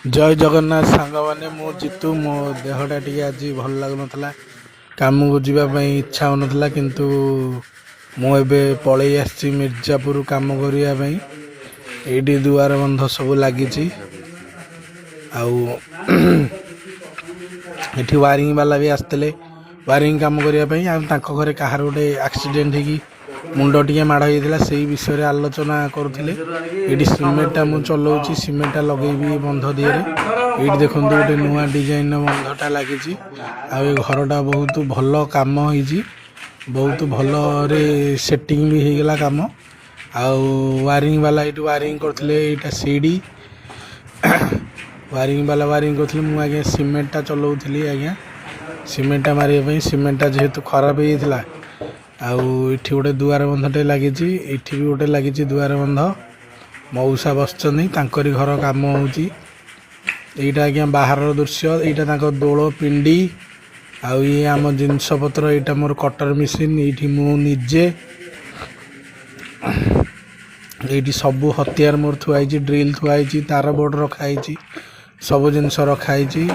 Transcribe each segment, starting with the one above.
जय जगन्नाथ सांग मैंने मु जीतू मो देहटा टी आज भल लगुन कम को जावाई इच्छा होना किंतु मुझे पलि आसी मिर्जापुर कम करने ये दुआर बंध सब लगी ये वायरिंग वाला भी आसते वायरिंग कम करने घरे कहार गोटे एक्सीडेंट हो मुंड टी माड़ होता से विषय आलोचना करुले ये सीमेंटा मुझे चलाऊँ सीमेंटा लगेबी बंध दिए ये देखो गोटे नुआ डिजाइन बंधटा लगी आ घरटा बहुत भल कम हो बहुत भल सेटिंग भी होगला कम वायरिंग वाला ये वायरिंग करते यहाँ सीडी वायरिंग वाला वायरिंग करते मुझे सीमेंटा चलाऊली आज्ञा सीमेंटा मारे सीमेंटा जेहेतु खराब होता आठ गोटे दुआर बंधटे लगी ये भी गोटे लगी दुआर बंध मऊसा बसरी घर कम होटा आज्ञा बाहर दृश्य यहाँ दोल पिंडी आउ ये आम जिनपतर यहाँ मोर कटर मेसीन ये मुझे ये सब हथियार मोर थुआई ड्रिल थुआई तार बोर्ड रखाई सब जिनस रखाई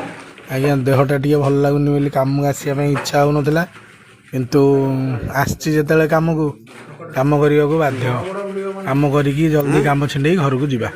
आज्ञा देहटा टी भल लगुनि बोली कम आसवाई इच्छा हो ना किंतु आसची कम को कम करने को बाध्य कम करी जल्दी कम छिंडे घर को जीवा।